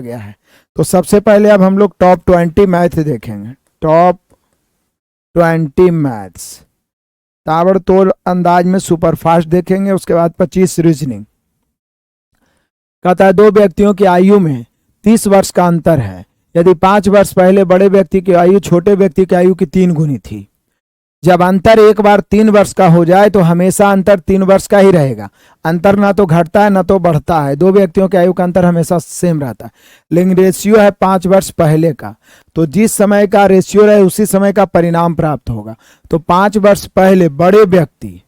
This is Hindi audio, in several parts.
गया है। तो सबसे पहले अब हम लोग टॉप 20 मैथ देखेंगे। टॉप 20 मैथ्स ताबड़तोड़ अंदाज में सुपर फास्ट देखेंगे। उसके बाद 25 रीजनिंग। कहता है 2 व्यक्तियों की आयु में 30 वर्ष का अंतर है। यदि 5 वर्ष पहले बड़े व्यक्ति की आयु छोटे व्यक्ति की आयु की 3 गुनी थी। जब अंतर एक बार 3 वर्ष का हो जाए तो हमेशा अंतर 3 वर्ष का ही रहेगा। अंतर ना तो घटता है ना तो बढ़ता है। 2 व्यक्तियों की आयु का अंतर हमेशा सेम रहता है, लेकिन रेशियो है 5 वर्ष पहले का। तो जिस समय का रेशियो रहे उसी समय का परिणाम प्राप्त होगा। तो 5 वर्ष पहले बड़े व्यक्ति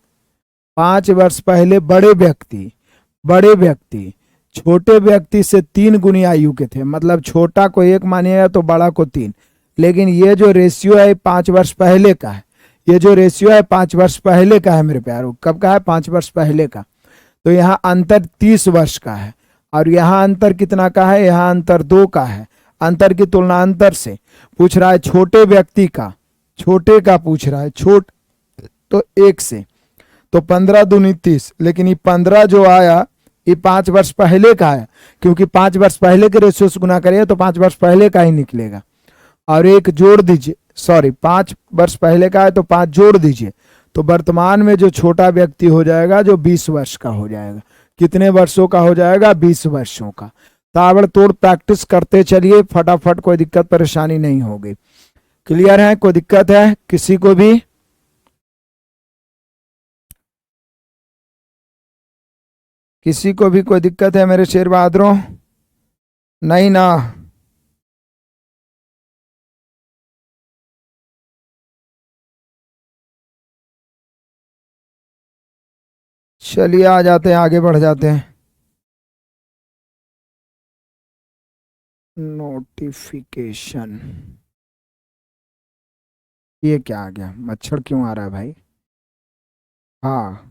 5 वर्ष पहले बड़े व्यक्ति छोटे व्यक्ति से 3 गुनी आयु के थे। मतलब छोटा को 1 मानिएगा तो बड़ा को 3। लेकिन ये जो रेशियो है 5 वर्ष पहले का है। ये जो रेशियो है 5 वर्ष पहले का है मेरे प्यारों। कब का है? 5 वर्ष पहले का। तो यहाँ अंतर 30 वर्ष का है। और यहाँ अंतर कितना का है? यहाँ अंतर 2 का है। अंतर की तुलना अंतर से पूछ रहा है। छोटे व्यक्ति का, छोटे का पूछ रहा है। छोट तो 1 से, तो 15 दूनी 30। लेकिन ये 15 जो आया ये 5 वर्ष पहले का है, क्योंकि 5 वर्ष पहले के रेशियो से गुना करिए तो 5 वर्ष पहले का ही निकलेगा। और 1 जोड़ दीजिए, सॉरी 5 वर्ष पहले का है तो 5 जोड़ दीजिए, तो वर्तमान में जो छोटा व्यक्ति हो जाएगा जो 20 वर्ष का हो जाएगा। कितने वर्षों का हो जाएगा? 20 वर्षों का। ताबड़तोड़ प्रैक्टिस करते चलिए, फटाफट, कोई दिक्कत परेशानी नहीं होगी। क्लियर है? कोई दिक्कत है किसी को भी? किसी को भी कोई दिक्कत है मेरे शेर बहादुरों? नहीं ना? चलिए आ जाते हैं, आगे बढ़ जाते हैं। नोटिफिकेशन, ये क्या आ गया? मच्छर क्यों आ रहा है भाई? हाँ,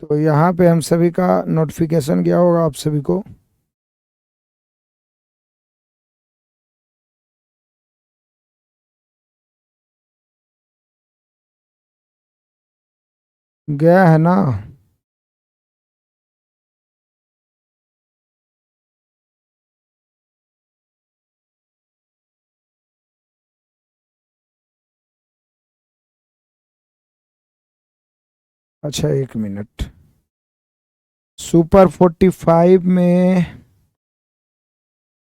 तो यहाँ पे हम सभी का नोटिफिकेशन गया होगा आप सभी को। गया है ना? अच्छा 1 मिनट, सुपर 45 में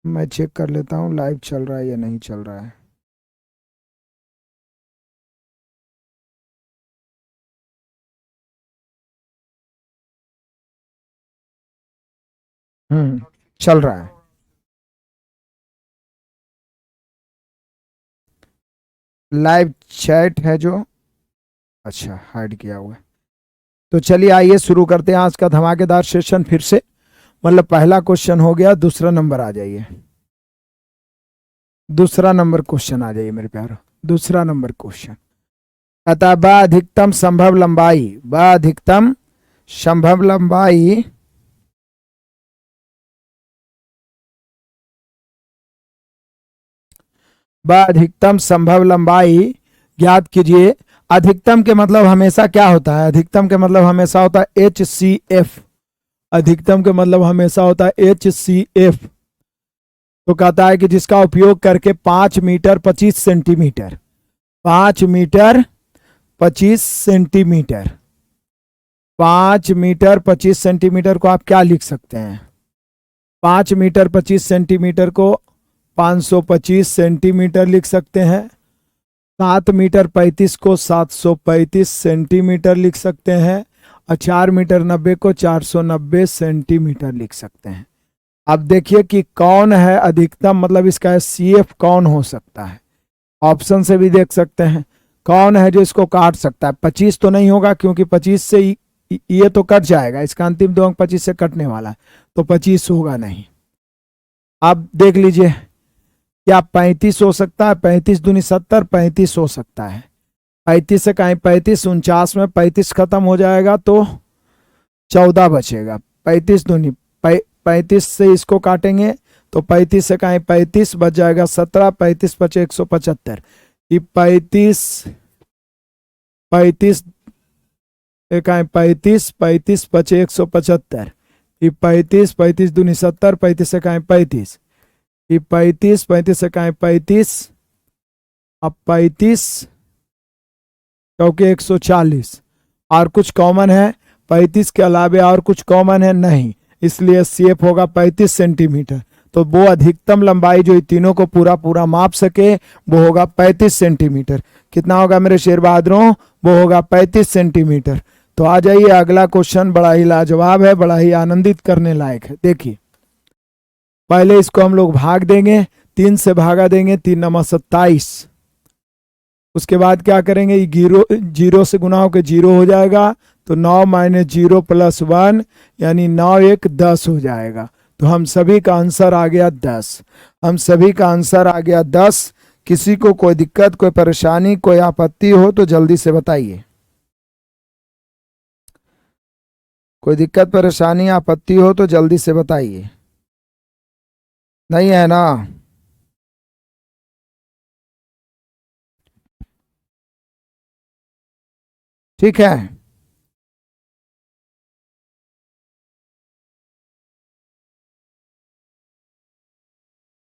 मैं चेक कर लेता हूँ लाइव चल रहा है या नहीं चल रहा है। चल रहा है। लाइव चैट है जो, अच्छा हाइड किया हुआ है। तो चलिए आइए शुरू करते हैं आज का धमाकेदार सेशन फिर से। मतलब पहला क्वेश्चन हो गया, दूसरा नंबर आ जाइए। दूसरा नंबर क्वेश्चन आ जाइए मेरे प्यारो। दूसरा नंबर क्वेश्चन अतः ब अधिकतम संभव लंबाई, ब अधिकतम संभव लंबाई ब अधिकतम संभव लंबाई ज्ञात कीजिए। अधिकतम के मतलब हमेशा क्या होता है? अधिकतम के मतलब हमेशा होता है HCF। अधिकतम के मतलब हमेशा होता है HCF। तो कहता है कि जिसका उपयोग करके 5 metre 25 centimetre, 5 metre 25 centimetre, 5 metre 25 centimetre को आप क्या लिख सकते हैं? 5 मीटर 25 सेंटीमीटर को 525 सेंटीमीटर लिख सकते हैं। 7 मीटर 35 को 735 सेंटीमीटर लिख सकते हैं। और 4 मीटर 90 को 490 सेंटीमीटर लिख सकते हैं। अब देखिए कि कौन है अधिकतम, मतलब इसका CF कौन हो सकता है। ऑप्शन से भी देख सकते हैं कौन है जो इसको काट सकता है। 25 तो नहीं होगा, क्योंकि 25 से ये तो कट जाएगा, इसका अंतिम 2 अंक 25 से कटने वाला है, तो 25 होगा नहीं। अब देख लीजिए क्या 35 हो सकता है? 35 दूनी 70, 35 हो सकता है। 35 से कहीं 35 49 में 35 खत्म हो जाएगा तो 14 बचेगा। 35 दूनी 35 से इसको काटेंगे तो 35 से कहीं 35 बच जाएगा 17, 35 बचे 175। ये 35 35 कहीं 35 35 बचे 175। ये 35 35 दूनी 70, 35 से कहीं 35, ये 35 35 से कहीं 35, अब 35 क्योंकि 140 और कुछ कॉमन है, 35 के अलावा और कुछ कॉमन है नहीं, इसलिए सीएफ होगा 35 सेंटीमीटर। तो वो अधिकतम लंबाई जो इन तीनों को पूरा पूरा माप सके वो होगा 35 सेंटीमीटर। कितना होगा मेरे शेर बहादुरों? वो होगा 35 सेंटीमीटर। तो आ जाइए, अगला क्वेश्चन बड़ा ही लाजवाब है, बड़ा ही आनंदित करने लायक है। देखिए, पहले इसको हम लोग भाग देंगे, 3 से भागा देंगे, 3 नवा 27। उसके बाद क्या करेंगे, जीरो से गुना होकर 0 हो जाएगा, तो 9 माइनस 0 प्लस 1 यानी 9 1 10 हो जाएगा। तो हम सभी का आंसर आ गया 10। हम सभी का आंसर आ गया 10। किसी को कोई दिक्कत, कोई परेशानी, कोई आपत्ति हो तो जल्दी से बताइए। कोई दिक्कत परेशानी आपत्ति हो तो जल्दी से बताइए। नहीं है ना? ठीक है,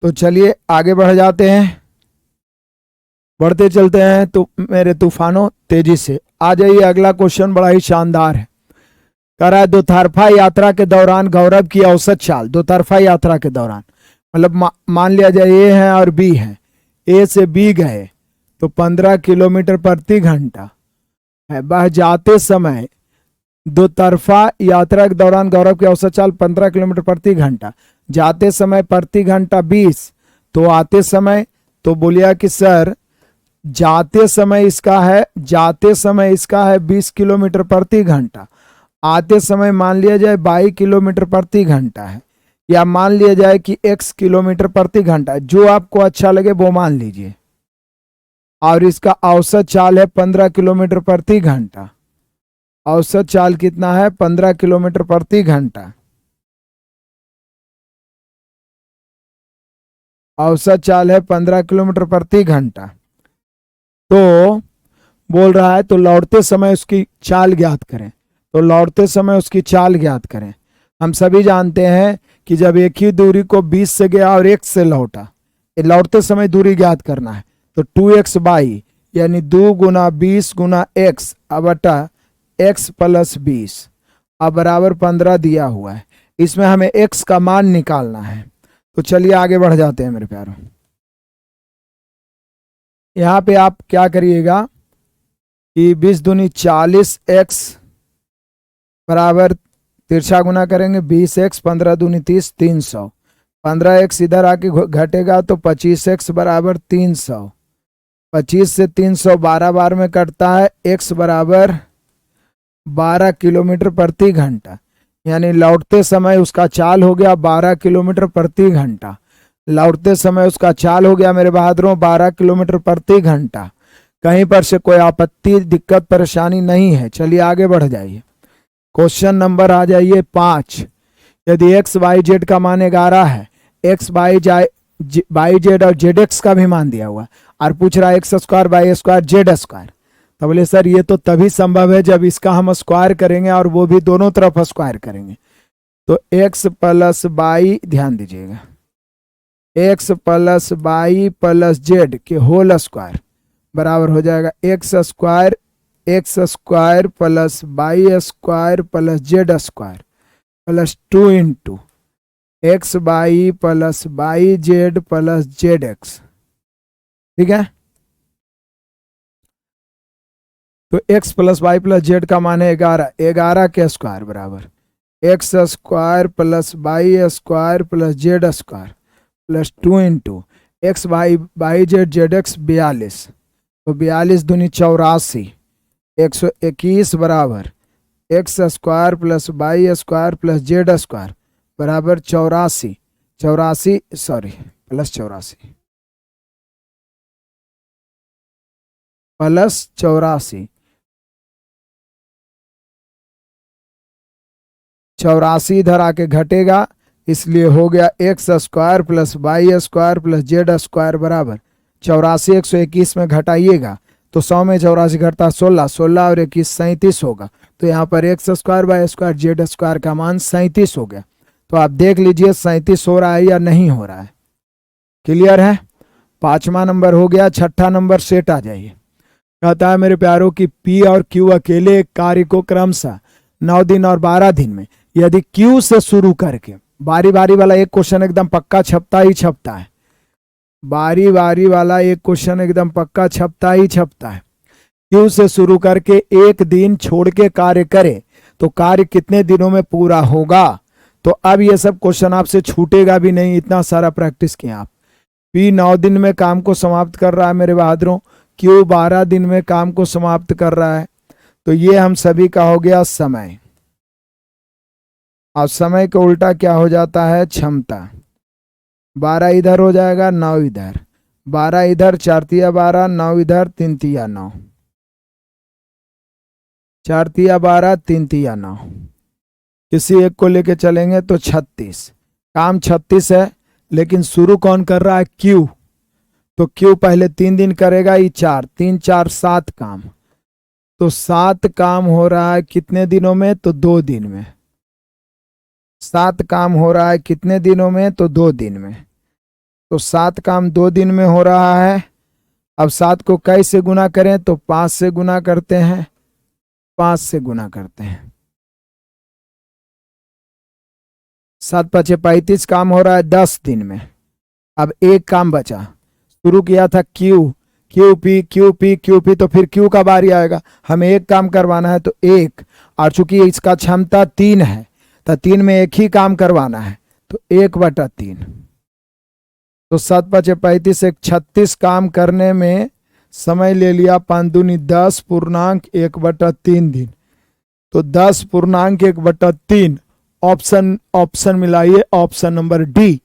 तो चलिए आगे बढ़ जाते हैं, बढ़ते चलते हैं। तो मेरे तूफानों तेजी से आ जाइए, अगला क्वेश्चन बड़ा ही शानदार है। कह रहा है दोतरफा यात्रा के दौरान गौरव की औसत चाल, दोतरफा यात्रा के दौरान मतलब मान लिया जाए ए है और बी है, ए से बी गए तो 15 किलोमीटर प्रति घंटा है। वह जाते समय दो तरफा यात्रा के दौरान गौरव की औसत चाल 15 किलोमीटर प्रति घंटा, जाते समय प्रति घंटा 20, तो आते समय, तो बोलिया कि सर जाते समय इसका है 20 किलोमीटर प्रति घंटा, आते समय मान लिया जाए 22 किलोमीटर प्रति घंटा है, या मान लिया जाए कि x किलोमीटर प्रति घंटा, जो आपको अच्छा लगे वो मान लीजिए। और इसका औसत चाल है 15 किलोमीटर प्रति घंटा। औसत चाल कितना है? 15 किलोमीटर प्रति घंटा। औसत चाल है 15 किलोमीटर प्रति घंटा। तो बोल रहा है तो लौटते समय उसकी चाल ज्ञात करें। तो लौटते समय उसकी चाल ज्ञात करें। हम सभी जानते हैं कि जब एक ही दूरी को 20 से गया और 1 से लौटा, लौटते समय दूरी ज्ञात करना है, तो 2x बाई यानी 2 गुना 20 गुना x बटा x प्लस 20 अब बराबर 15 दिया हुआ है। इसमें हमें x का मान निकालना है। तो चलिए आगे बढ़ जाते हैं मेरे प्यारों। यहाँ पे आप क्या करिएगा कि 20 दूनी 40x बराबर तिरछा गुना करेंगे 20x, 15 दूनी 30, 300, 15x इधर आके घटेगा तो 25x बराबर 300, 25 से 300 12 बार में कटता है, x बराबर 12 किलोमीटर प्रति घंटा, यानी लौटते समय उसका चाल हो गया 12 किलोमीटर प्रति घंटा। लौटते समय उसका चाल हो गया मेरे बहादुरों 12 किलोमीटर प्रति घंटा। कहीं पर से कोई आपत्ति, दिक्कत, परेशानी नहीं है। चलिए आगे बढ़ जाइए। क्वेश्चन नंबर आ जाइए 5। यदि एक्स वाई जेड का मान 11 है, एक्स वाई जेड और जेड एक्स का भी मान दिया हुआ और पूछ रहा है X square Y square Z square, तो बोले सर ये तो तभी संभव है जब इसका हम स्क्वायर करेंगे और वो भी दोनों तरफ स्क्वायर करेंगे। तो एक्स प्लस वाई, ध्यान दीजिएगा, X plus Y plus Z के होल स्क्वायर बराबर हो जाएगा X square plus Y square plus Z square plus 2 into X Y plus Y Z plus Z X. ठीक है, तो x plus Y plus Z का मान है 11, 11 के स्क्वायर बराबर X square plus Y square plus Z square plus 2 into X Y Z Z X 42, तो 42 दूनी 84, 121 बराबर X square plus Y square plus Z square बराबर 84 प्लस 84 प्लस 84, 84 इधर आके घटेगा इसलिए हो गया X square plus Y square plus Z square बराबर 84। 121 में घटाइएगा तो 100 में 84 घटता 16, 16 और 21 37 होगा। तो यहाँ पर X square Y square Z square का मान 37 हो गया। तो आप देख लीजिए 37 हो रहा है या नहीं हो रहा है। क्लियर है? 5वां नंबर हो गया। 6ठा नंबर सेट आ जाइए। कहता है मेरे प्यारों की पी और क्यू अकेले एक कार्य को क्रमशः 9 दिन और 12 दिन में यदि क्यू से शुरू करके, बारी बारी वाला एक क्वेश्चन एकदम पक्का छपता ही छपता है, बारी बारी वाला एक क्वेश्चन एकदम पक्का छपता ही छपता है। क्यू से शुरू करके एक दिन छोड़ के कार्य करे तो कार्य कितने दिनों में पूरा होगा। तो अब ये सब क्वेश्चन आपसे छूटेगा भी नहीं, इतना सारा प्रैक्टिस किया आप। पी 9 दिन में काम को समाप्त कर रहा है मेरे बहादुरों, क्यू 12 दिन में काम को समाप्त कर रहा है। तो ये हम सभी का हो गया समय। और समय का उल्टा क्या हो जाता है? क्षमता। 12 इधर हो जाएगा, 9 इधर, 12 इधर, 4 तिया 12, 9 इधर, 3 तिया 9, 4 तिया 12, 3 तिया 9। किसी एक को लेके चलेंगे तो 36। काम 36 है, लेकिन शुरू कौन कर रहा है? क्यू। तो क्यू पहले 3 दिन करेगा, ये 4, 3 4 7 काम। तो 7 काम हो रहा है कितने दिनों में? तो 2 दिन में। 7 काम हो रहा है कितने दिनों में? तो 2 दिन में। तो 7 काम 2 दिन में हो रहा है। अब 7 को कैसे गुना करें? तो 5 से गुना करते हैं, 5 से गुना करते हैं। 7 5 35 काम हो रहा है 10 दिन में। अब एक काम बचा, शुरू किया था Q, Q P Q P Q P, तो फिर क्यू का बारी आएगा, हमें एक काम करवाना है तो एक, और चूंकि इसका क्षमता 3 है तो 3 में एक ही काम करवाना है तो 1/3। तो 7 5 35 एक 36 काम करने में समय ले लिया 5 दूनी 10 पूर्णांक 1/3 दिन। तो 10 पूर्णांक 1/3 ऑप्शन मिलाइए, ऑप्शन नंबर डी।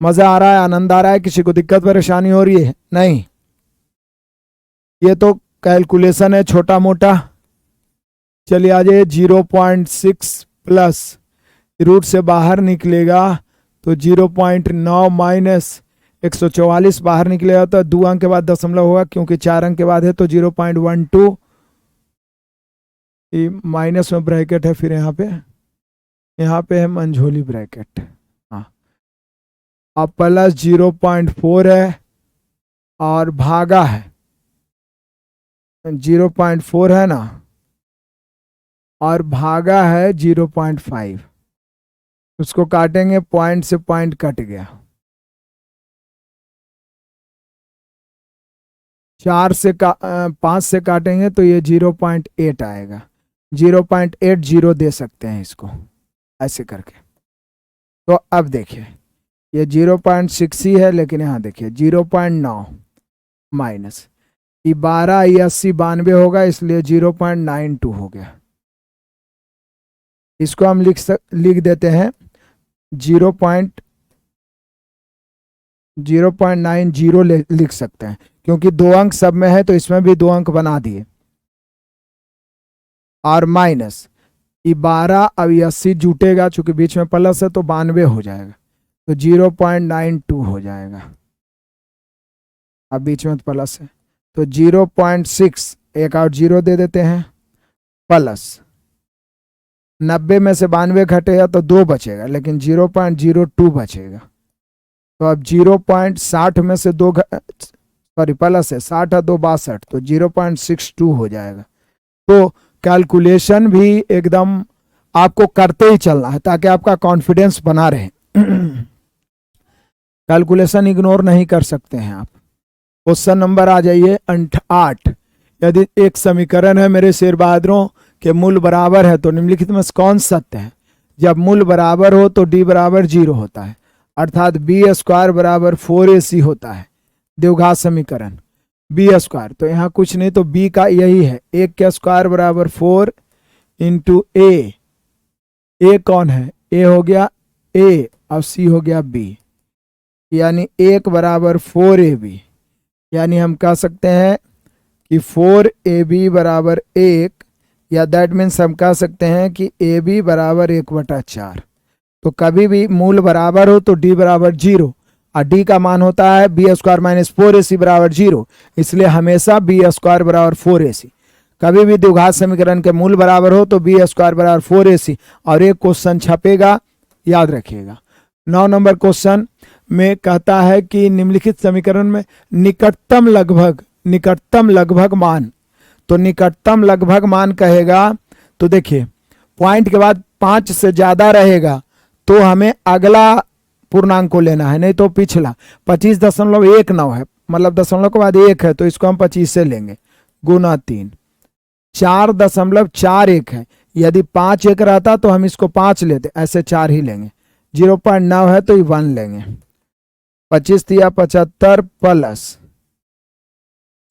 मजा आ रहा है? आनंद आ रहा है? किसी को दिक्कत परेशानी हो रही है? नहीं, ये तो कैलकुलेशन है छोटा मोटा। चलिए आ जाइए। 0.6 प्लस रूट से बाहर निकलेगा तो 0.9 माइनस 144 बाहर निकलेगा तो 2 अंक के बाद दशमलव होगा, क्योंकि 4 अंक के बाद है तो 0.12 माइनस में ब्रैकेट है, फिर यहाँ पे है मंझोली ब्रैकेट। हाँ, अब प्लस 0.4 है और भागा है 0.4 है ना, और भागा है 0.5। उसको काटेंगे, पॉइंट से पॉइंट कट गया। 5 से काटेंगे तो ये 0.8 आएगा। 0.80 दे सकते हैं इसको ऐसे करके। तो अब देखिए ये 0.6 ही है, लेकिन यहाँ देखिए 0.9 माइनस ये 12 या 80 92 होगा, इसलिए 0.92 हो गया। इसको हम लिख देते हैं 0.90 लिख सकते हैं, क्योंकि 2 अंक सब में है तो इसमें भी 2 अंक बना दिए। और माइनस ये 12 अब 80 जुटेगा, चूंकि बीच में प्लस है तो 92 हो जाएगा, तो 0.92 हो जाएगा। अब बीच में प्लस है तो 0.6 एक और 0 दे देते हैं, प्लस 90 में से 92 घटेगा तो 2 बचेगा, लेकिन 0.02 बचेगा। तो अब 0.60 में से 2 प्लस है, 60 है 2 62, तो 0.62 हो जाएगा। तो कैलकुलेशन भी एकदम आपको करते ही चलना है ताकि आपका कॉन्फिडेंस बना रहे। कैलकुलेशन इग्नोर नहीं कर सकते हैं आप। क्वेश्चन नंबर आ जाइए 8। यदि एक समीकरण है मेरे शेर बहादुरों के मूल बराबर है तो निम्नलिखित में कौन सत्य है? जब मूल बराबर हो तो d बराबर 0 होता है, अर्थात b² बराबर 4ac होता है। द्विघात समीकरण b², तो यहाँ कुछ नहीं, तो b का यही है, 1 का स्क्वायर बराबर 4 इंटू a कौन है? a हो गया a और c हो गया b, यानी 1 बराबर 4ab, यानी हम कह सकते हैं कि 4ab बराबर 1, या दैट मीन्स हम कह सकते हैं कि ab बराबर 1/4। तो कभी भी मूल बराबर हो तो डी बराबर 0 और डी का मान होता है बी स्क्वायर माइनस 4ac बराबर 0, इसलिए हमेशा बी स्क्वायर बराबर 4ac। कभी भी द्विघात समीकरण के मूल बराबर हो तो बी स्क्वायर बराबर 4ac। और एक क्वेश्चन छपेगा, याद रखिएगा। 9 नंबर क्वेश्चन में कहता है कि निम्नलिखित समीकरण में निकटतम लगभग मान, तो निकटतम लगभग मान कहेगा तो देखिए पॉइंट के बाद 5 से ज्यादा रहेगा तो हमें अगला पूर्णांक को लेना है, नहीं तो पिछला। 25.19 है, मतलब दशमलव के बाद 1 है तो इसको हम 25 से लेंगे, गुना 3। 4.41 है, यदि 5 1 रहता तो हम इसको 5 लेते, ऐसे 4 ही लेंगे। 0.9 है तो 1 लेंगे। 25 दिया 75 प्लस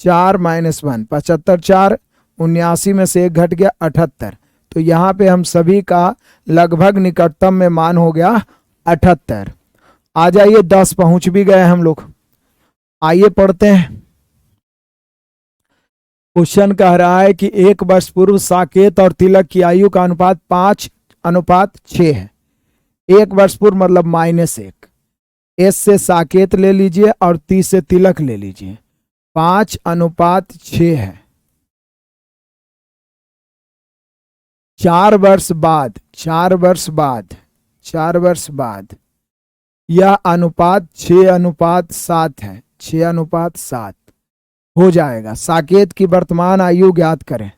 4 माइनस 1, 75 4, 79 में से 1 घट गया 78। तो यहाँ पे हम सभी का लगभग निकटतम में मान हो गया 78। आ जाइए 10 पहुंच भी गए हम लोग। आइए पढ़ते हैं। क्वेश्चन कह रहा है कि 1 वर्ष पूर्व साकेत और तिलक की आयु का अनुपात 5:6 है। 1 वर्ष पूर्व मतलब -1। एस से साकेत ले लीजिए और 30 से तिलक ले लीजिए। 5:6 है। 4 वर्ष बाद यह अनुपात 6:7 है। 6:7 हो जाएगा। साकेत की वर्तमान आयु ज्ञात करें।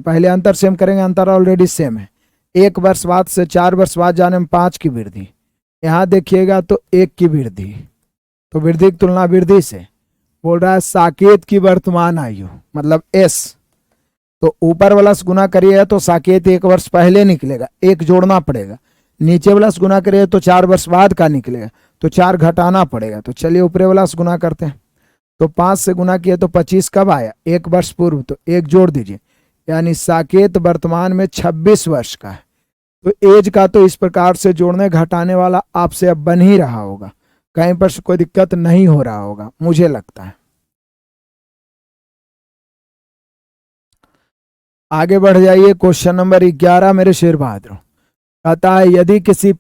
पहले अंतर सेम करेंगे, अंतर ऑलरेडी सेम है। 1 वर्ष बाद से 4 वर्ष बाद जाने में 5 की वृद्धि, यहां देखिएगा तो 1 की वृद्धि, तो वृद्धि की तुलना वृद्धि से बोल रहा है साकेत की वर्तमान आयु मतलब एस। तो ऊपर वाला से गुना करिएगा तो साकेत 1 वर्ष पहले निकलेगा, 1 जोड़ना पड़ेगा। नीचे वाला से गुना करिए तो 4 वर्ष बाद का निकलेगा, तो 4 घटाना पड़ेगा। तो चलिए ऊपरे वाला से गुना करते हैं। तो 5 से गुना किए तो 25 कब आया? 1 वर्ष पूर्व, तो 1 जोड़ दीजिए, यानी साकेत वर्तमान में 26 वर्ष का है। तो एज का तो इस प्रकार से जोड़ने घटाने वाला आपसे अब बन ही रहा होगा, कहीं पर कोई दिक्कत नहीं हो रहा होगा मुझे लगता है। आगे बढ़ जाइए। क्वेश्चन नंबर 11 मेरे शेर बहादुर कहता है यदि किसी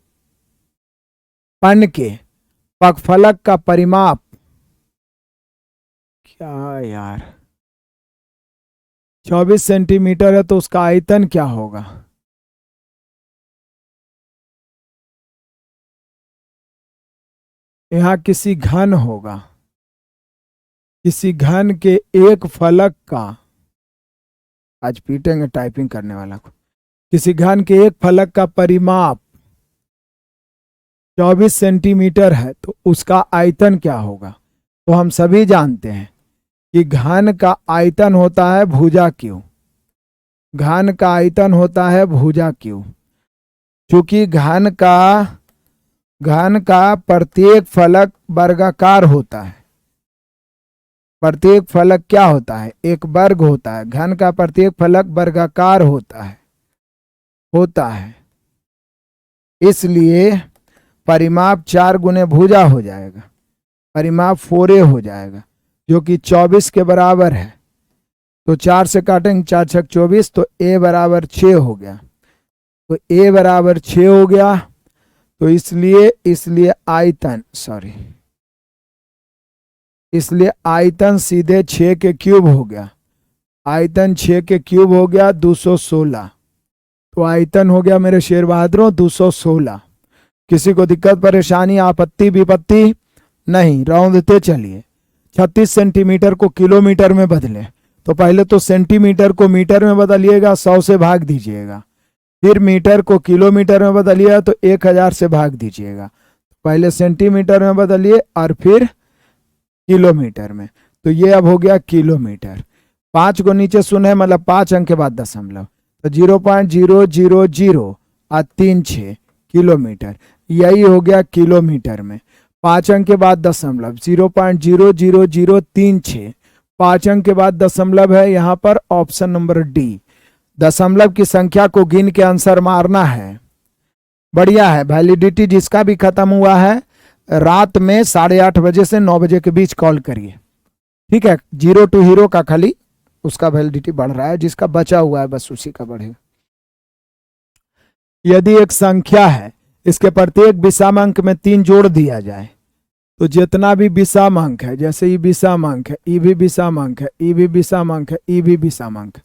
पन के पक्षफलक का परिमाप, क्या यार 24 सेंटीमीटर है तो उसका आयतन क्या होगा? यहां किसी घन होगा, किसी घन के एक फलक का, आज पीटेंगे टाइपिंग करने वाला को। किसी घन के एक फलक का परिमाप 24 सेंटीमीटर है तो उसका आयतन क्या होगा? तो हम सभी जानते हैं कि घन का आयतन होता है भुजा क्यू। घन का आयतन होता है भुजा क्यू। क्योंकि घन का प्रत्येक फलक वर्गाकार होता है। प्रत्येक फलक क्या होता है? एक वर्ग होता है। घन का प्रत्येक फलक वर्गाकार होता है। इसलिए परिमाप 4 गुने भुजा हो जाएगा, परिमाप 4a हो जाएगा, जो कि 24 के बराबर है। तो 4 से काटेंगे, 4 छक 24, तो a बराबर 6 हो गया। तो a बराबर 6 हो गया। तो इसलिए आयतन सीधे 6 के क्यूब हो गया। आयतन 6 के क्यूब हो गया 216। तो आयतन हो गया मेरे शेर बहादुरों 216। किसी को दिक्कत परेशानी आपत्ति विपत्ति नहीं, रौंदते चलिए। 36 सेंटीमीटर को किलोमीटर में बदलें तो पहले तो सेंटीमीटर को मीटर में बदलिएगा, 100 से भाग दीजिएगा। फिर मीटर को किलोमीटर में बदलिएगा तो 1000 से भाग दीजिएगा। पहले सेंटीमीटर में बदलिए और फिर किलोमीटर में। तो ये अब हो गया किलोमीटर। 5 को नीचे सुने मतलब 5 अंक के बाद दशमलव, तो 0.00036 किलोमीटर, यही हो गया किलोमीटर में। 5 अंक के बाद दशमलव 0.00036, 5 अंक के बाद दशमलव है यहाँ पर ऑप्शन नंबर डी। दशमलव की संख्या को गिन के आंसर मारना है। बढ़िया है। वैलिडिटी जिसका भी खत्म हुआ है रात में 8:30 बजे से 9 बजे के बीच कॉल करिए, ठीक है। 0 टू हीरो का खाली उसका वैलिडिटी बढ़ रहा है, जिसका बचा हुआ है बस उसी का बढ़ेगा। यदि एक संख्या है, इसके प्रत्येक विषम अंक में 3 जोड़ दिया जाए, तो जितना भी विषम अंक है, जैसे ये विषम अंक है, ई भी विषम अंक है, ई भी विषम अंक है, ई भी विषम अंक,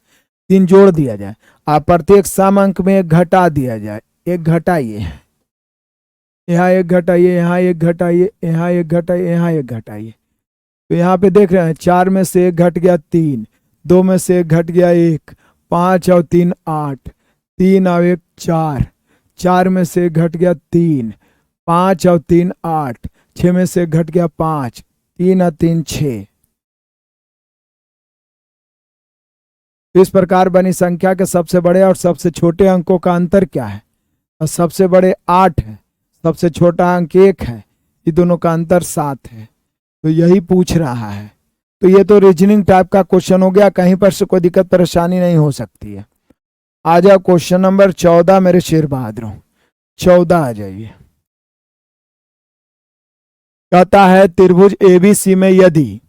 3 जोड़ दिया जाए और प्रत्येक सम अंक में एक घटा दिया जाए। एक घटाइए, यहाँ एक घटाइए, यहाँ एक घटाइए, यहाँ एक घटाइए, यहाँ एक घटाइए। तो यहाँ पे देख रहे हैं 4 में से 1 घट गया 3, 2 में से 1 घट गया 1, 5 और 3 8, 3 और 1 4, 4 में से 1 घट गया 3, 5 और 3 8, 6 में से 1 घट गया 5, 3 और 3 6। इस प्रकार बनी संख्या के सबसे बड़े और सबसे छोटे अंकों का अंतर क्या है? और सबसे बड़े 8 है, सबसे छोटा अंक 1 है, ये दोनों का अंतर 7 है। तो यही पूछ रहा है। तो ये तो रीजनिंग टाइप का क्वेश्चन हो गया, कहीं पर से कोई दिक्कत परेशानी नहीं हो सकती है। आ जाओ क्वेश्चन नंबर 14 मेरे शेर बहादुर, 14 आ जाइए। कहता है त्रिभुज एबीसी में यदि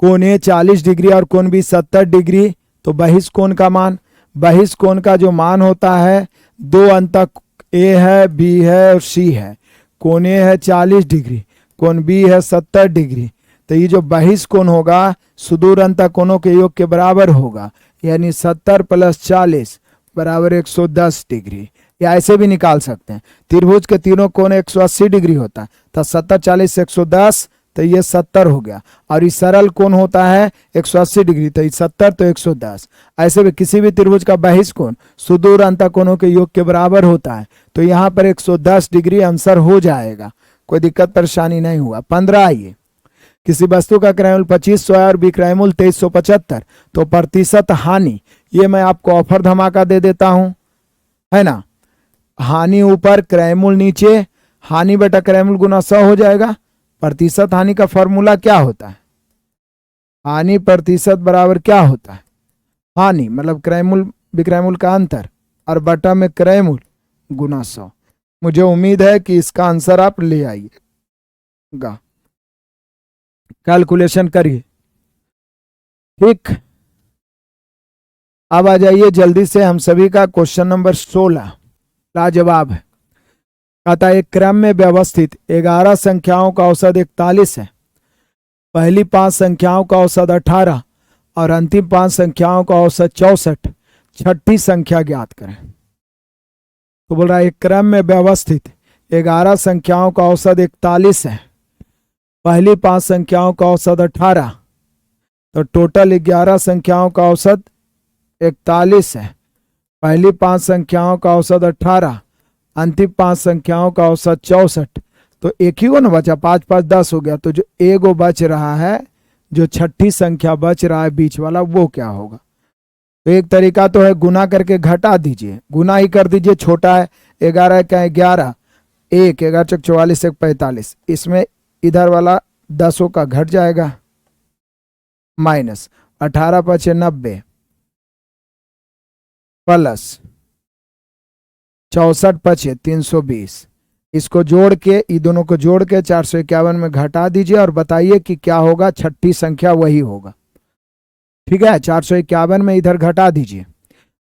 कोण ए 40 डिग्री और कोण बी 70 डिग्री, तो बहिष कोण का मान, बहिष कोण का जो मान होता है, 2 अंतक ए है, बी है और सी है। कोण ए है 40 डिग्री, कोण बी है 70 डिग्री, तो ये जो बहिष कोण होगा सुदूर अंतक कोणों के योग के बराबर होगा, यानी 70 + 40 बराबर 110 डिग्री। या ऐसे भी निकाल सकते हैं, त्रिभुज के तीनों कोण 180 डिग्री होता है, तो 70 40 110, तो ये 70 हो गया। और ये सरल कोण होता है 180 डिग्री, तो ये 70 तो 110। ऐसे भी किसी भी त्रिभुज का बहिष कोण सुदूर अंतक कोणों के योग के बराबर होता है, तो यहाँ पर 110 डिग्री आंसर हो जाएगा, कोई दिक्कत परेशानी नहीं हुआ। 15 आइए, किसी वस्तु का क्रयमूल्य 2500 है और विक्रय मूल्य 2375, तो प्रतिशत हानि, ये मैं आपको ऑफर धमाका दे देता हूं, है ना। हानि ऊपर क्रयमूल्य नीचे, हानि बटा क्रयमूल्य गुना 100 हो जाएगा। प्रतिशत हानि का फॉर्मूला क्या होता है? हानि प्रतिशत बराबर क्या होता है? हानि मतलब क्रयमूल्य विक्रयमूल्य का अंतर और बटा में क्रयमूल्य गुना 100। मुझे उम्मीद है कि इसका आंसर आप ले आइएगा, कैलकुलेशन करिए, ठीक। अब आ जाइए जल्दी से हम सभी का क्वेश्चन नंबर 16 लाजवाब है। कहता है एक क्रम में व्यवस्थित 11 संख्याओं का औसत 41 है, पहली 5 संख्याओं का औसत 18 और अंतिम 5 संख्याओं का औसत 64, छठी संख्या ज्ञात करें। तो बोल रहा है एक क्रम में व्यवस्थित 11 संख्याओं का औसत 41 है, पहली 5 संख्याओं का औसत 18, तो टोटल 11 संख्याओं का औसत 41 है, पहली 5 संख्याओं का औसत 18, अंतिम 5 संख्याओं का औसत 64, तो एक ही को ना बचा, 5 5 10 हो गया। तो जो एगो बच रहा है, जो छठी संख्या बच रहा है बीच वाला, वो क्या होगा? तो एक तरीका तो है गुना करके घटा दीजिए, गुना ही कर दीजिए, छोटा है 11 क्या है 11, 1 11 चौक 44 1 45, इसमें इधर वाला 10 का घट जाएगा, माइनस 18 5 90 प्लस 64 5 320, इसको जोड़ के, ये दोनों को जोड़ के 451 में घटा दीजिए और बताइए कि क्या होगा। छठी संख्या वही होगा, ठीक है। 451 में इधर घटा दीजिए,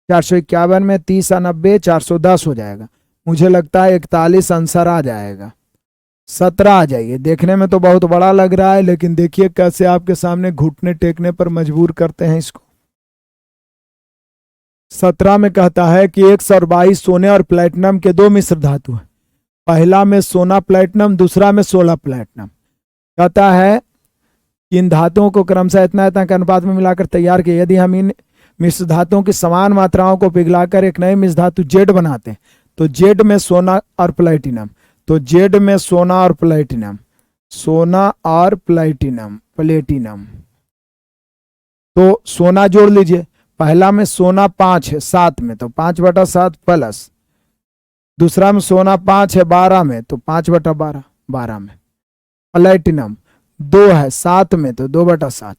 451 में 30 और 90 410 हो जाएगा। मुझे लगता है 41 आंसर आ जाएगा। 17 आ जाइए, देखने में तो बहुत बड़ा लग रहा है, लेकिन देखिए कैसे आपके सामने घुटने टेकने पर मजबूर करते हैं इसको। 17 में कहता है कि 122 सोने और प्लेटिनम के 2 मिश्र धातु हैं, पहला में सोना प्लेटिनम, दूसरा में 16 प्लेटिनम। कहता है कि इन धातुओं को क्रमशः इतना इतना के अनुपात में मिलाकर तैयार किया। यदि हम इन मिश्र धातुओं की समान मात्राओं को पिघलाकर एक नए मिश्र धातु जेड बनाते हैं, तो जेड में सोना और प्लेटिनम, तो जेड में सोना और प्लेटिनम, सोना और प्लेटिनम, तो सोना जोड़ लीजिए, पहला में सोना 5 है 7 में, तो 5/7 प्लस, दूसरा में सोना 5 है 12 में, तो 5/12 12 में, प्लेटिनम 2 है 7 में, तो 2/7,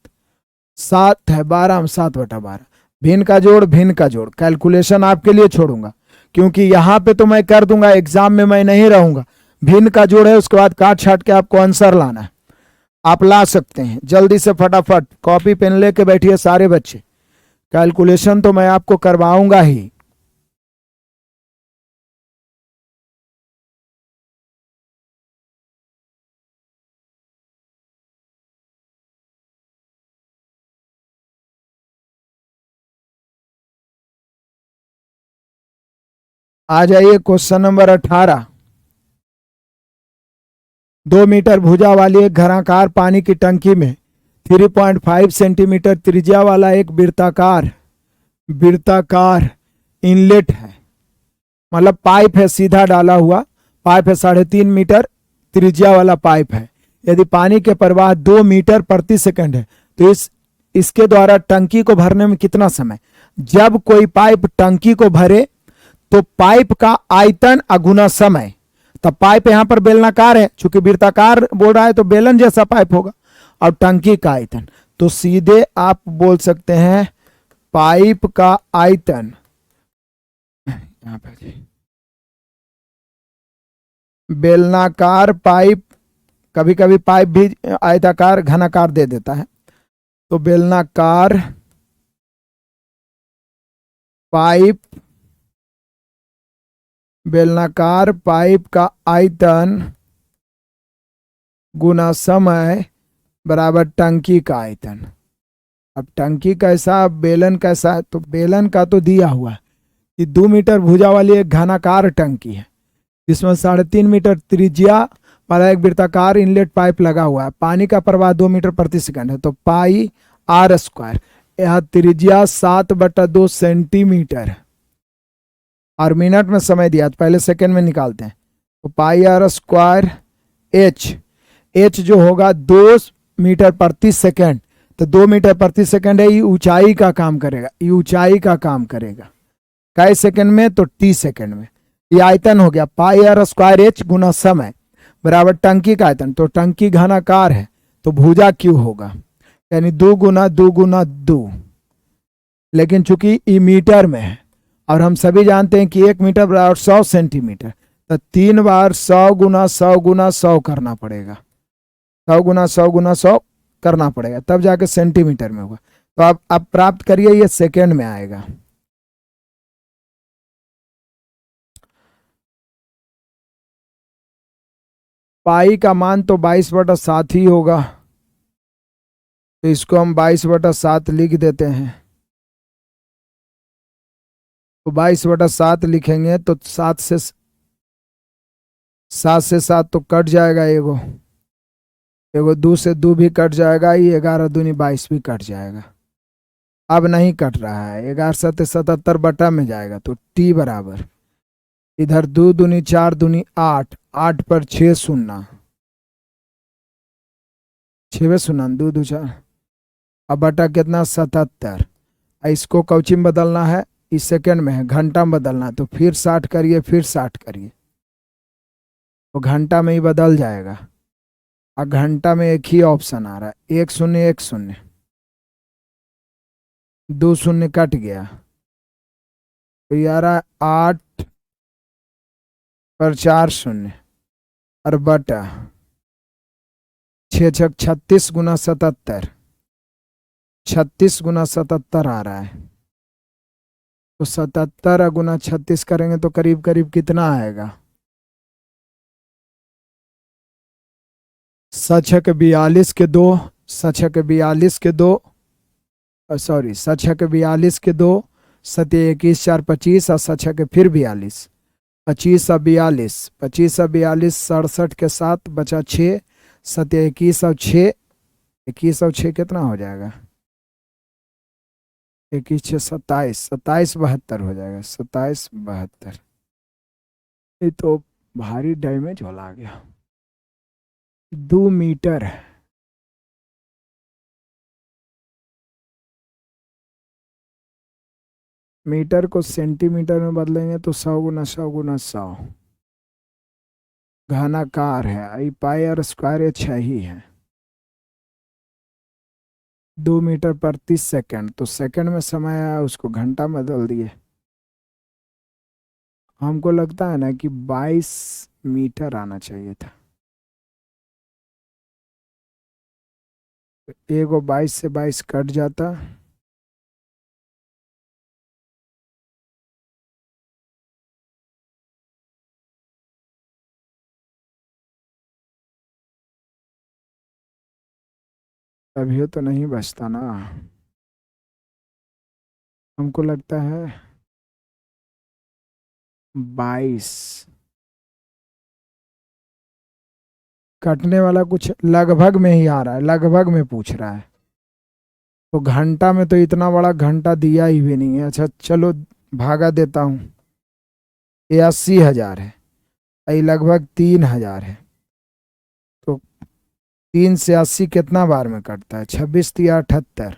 7 है 12 में 7/12, भिन्न का जोड़ भिन्न का जोड़। कैलकुलेशन आपके लिए छोड़ूंगा, क्योंकि यहाँ पे तो मैं कर दूंगा, एग्जाम में मैं नहीं रहूंगा। भिन्न का जोड़ है, उसके बाद काट छाट के आपको आंसर लाना है, आप ला सकते हैं। जल्दी से फटाफट कॉपी पेन लेके बैठिए सारे बच्चे, कैलकुलेशन तो मैं आपको करवाऊंगा ही। आ जाइए क्वेश्चन नंबर 18। 2 मीटर भुजा वाली एक घनाकार पानी की टंकी में 3.5 सेंटीमीटर त्रिज्या वाला एक वृत्ताकार वृत्ताकार इनलेट है, मतलब पाइप है, सीधा डाला हुआ पाइप है, 3.5 मीटर त्रिज्या वाला पाइप है। यदि पानी के प्रवाह 2 मीटर प्रति सेकंड है तो इसके द्वारा टंकी को भरने में कितना समय। जब कोई पाइप टंकी को भरे तो पाइप का आयतन अगुना समय। तब पाइप यहां पर बेलनाकार है, चूंकि वृत्ताकार बोल रहा है तो बेलन जैसा पाइप होगा, और टंकी का आयतन, तो सीधे आप बोल सकते हैं पाइप का आयतन, यहां पर बेलनाकार पाइप, कभी कभी पाइप भी आयताकार घनाकार दे देता है, तो बेलनाकार पाइप, बेलनाकार पाइप का आयतन गुना समय बराबर टंकी का आयतन। अब टंकी कैसा, बेलन कैसा है, तो बेलन का तो दिया हुआ है कि 2 मीटर भुजा वाली एक घनाकार टंकी है जिसमें 3.5 मीटर त्रिज्या वाला एक वृत्ताकार इनलेट पाइप लगा हुआ है। पानी का प्रवाह 2 मीटर प्रति सेकंड है, तो पाई आर स्क्वायर, यह त्रिज्या 7/2 सेंटीमीटर और मिनट में समय दिया, तो पहले सेकंड में निकालते हैं, तो पाई आर स्क्वायर एच जो होगा 2 मीटर प्रति सेकंड, तो 2 मीटर प्रति सेकंड है, ये ऊंचाई का काम करेगा, ये ऊंचाई का काम करेगा कै सेकंड में, तो टी सेकंड में। ये आयतन हो गया पाई आर स्क्वायर एच गुना समय बराबर टंकी का आयतन, तो टंकी घनाकार है तो भुजा क्यू होगा, यानी 2 × 2 × 2, लेकिन चूंकि ई मीटर में है और हम सभी जानते हैं कि 1 मीटर बराबर 100 सेंटीमीटर, तो 3 बार 100 × 100 × 100 करना पड़ेगा, 100 × 100 × 100 करना पड़ेगा, तब जाके सेंटीमीटर में होगा। तो आप प्राप्त करिए, ये सेकेंड में आएगा। पाई का मान तो 22/7 ही होगा, तो इसको हम 22/7 लिख देते हैं। तो 22/7 लिखेंगे तो 7 से 7 तो कट जाएगा, एगो 2 से 2 भी कट जाएगा, ये 11 दूनी 22 भी कट जाएगा। अब नहीं कट रहा है, 11 7 77 बटा में जाएगा, तो टी बराबर इधर 2 दूनी 4 दूनी 8, 8 पर 6 शून्य, 6 शून्य 2 2 4, अब बटा कितना 77। इसको कौची में बदलना है, इस सेकंड में है, घंटा में बदलना है, तो फिर 60 करिए, फिर 60 करिए, तो घंटा में ही बदल जाएगा। और घंटा में एक ही ऑप्शन आ रहा है, 1 0 1 0, 2 शून्य कट गया, तो ये आ रहा है 8 पर 4 शून्य और बटा 6 6 36 × 77, 36 × 77 आ रहा है, तो 77 × 36 करेंगे तो करीब करीब कितना आएगा, 7 42 के 2, 7 के 2, सॉरी 7 के 2, 7 21 4 25 और 7 फिर 42, 25 और 42, 25 और 42 67 के 7 बचा 6, 7 21 और 6, 21 और 6 कितना हो जाएगा, 21 6 27, 27 72 हो जाएगा, 27 72। ये तो भारी डैमेज होला गया। 2 मीटर, मीटर को सेंटीमीटर में बदलेंगे तो 100 × 100 × 100, घनाकार है, आई पाई आर स्क्वायर ये 6 ही है। 2 मीटर प्रति सेकंड, तो सेकंड में समय आया उसको घंटा में बदल दिए। हमको लगता है ना कि 22 मीटर आना चाहिए था, एगो 22 से 22 कट जाता, तभी तो नहीं बचता ना। हमको लगता है 22 कटने वाला कुछ लगभग में ही आ रहा है, लगभग में पूछ रहा है। तो घंटा में तो इतना बड़ा घंटा दिया ही भी नहीं है। अच्छा चलो भागा देता हूँ, ये 80,000 है, ये लगभग 3,000 है। तो 3 से 80 कितना बार में कटता है? 26 या 78,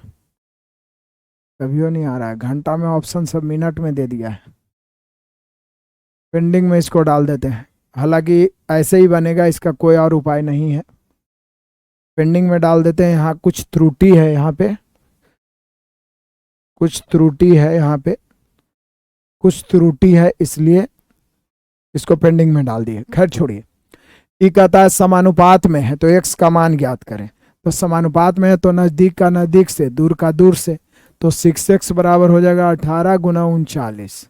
कभी नहीं आ रहा है। घंटा में ऑप्शन सब मिनट में दे दिया है। पेंडिंग में इसको डाल देते हैं, हालांकि ऐसे ही बनेगा, इसका कोई और उपाय नहीं है। पेंडिंग में डाल देते हैं। यहाँ कुछ त्रुटि है, यहाँ पे कुछ त्रुटि है, यहाँ पे कुछ त्रुटि है, इसलिए इसको पेंडिंग में डाल दिए। खैर छोड़िए। ये कहता है समानुपात में है तो x का मान ज्ञात करें। तो समानुपात में है तो नजदीक का नजदीक से, दूर का दूर से। तो 6x बराबर हो जाएगा 18 गुना 39,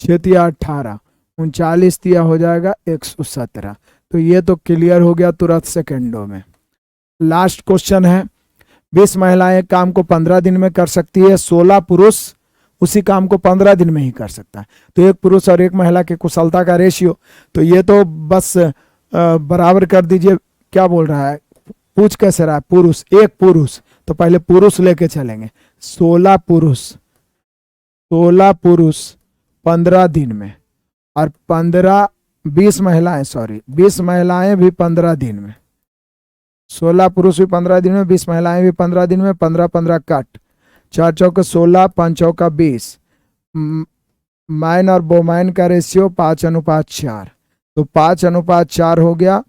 6 या 18, 39 दिया हो जाएगा 117। तो ये तो क्लियर हो गया तुरंत सेकेंडों में। लास्ट क्वेश्चन है, 20 महिलाएं काम को 15 दिन में कर सकती है, 16 पुरुष उसी काम को 15 दिन में ही कर सकता है। तो एक पुरुष और एक महिला की कुशलता का रेशियो, तो ये तो बस बराबर कर दीजिए। क्या बोल रहा है, पूछ कैसे रहा है? पुरुष, एक पुरुष, तो पहले पुरुष लेके चलेंगे। 16 पुरुष 15 दिन में, और 20 महिलाएं, सॉरी 20 महिलाएं भी 15 दिन में। 16 पुरुष भी 15 दिन में, 20 महिलाएं भी 15 दिन में। 15 15 कट, 4 चौके 16, 5 चौका 20। मैन और वोमैन का रेशियो 5:4, तो 5:4 हो गया,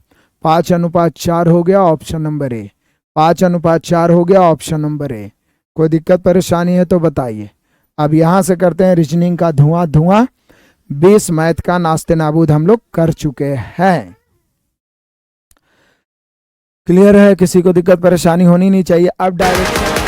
5:4 हो गया ऑप्शन नंबर ए। 5:4 हो गया ऑप्शन नंबर ए। कोई दिक्कत परेशानी है तो बताइए। अब यहां से करते हैं रीजनिंग का धुआं धुआं। 20 मैथ का नास्ते नाबूद हम लोग कर चुके हैं। क्लियर है? किसी को दिक्कत परेशानी होनी नहीं चाहिए। अब डायरेक्ट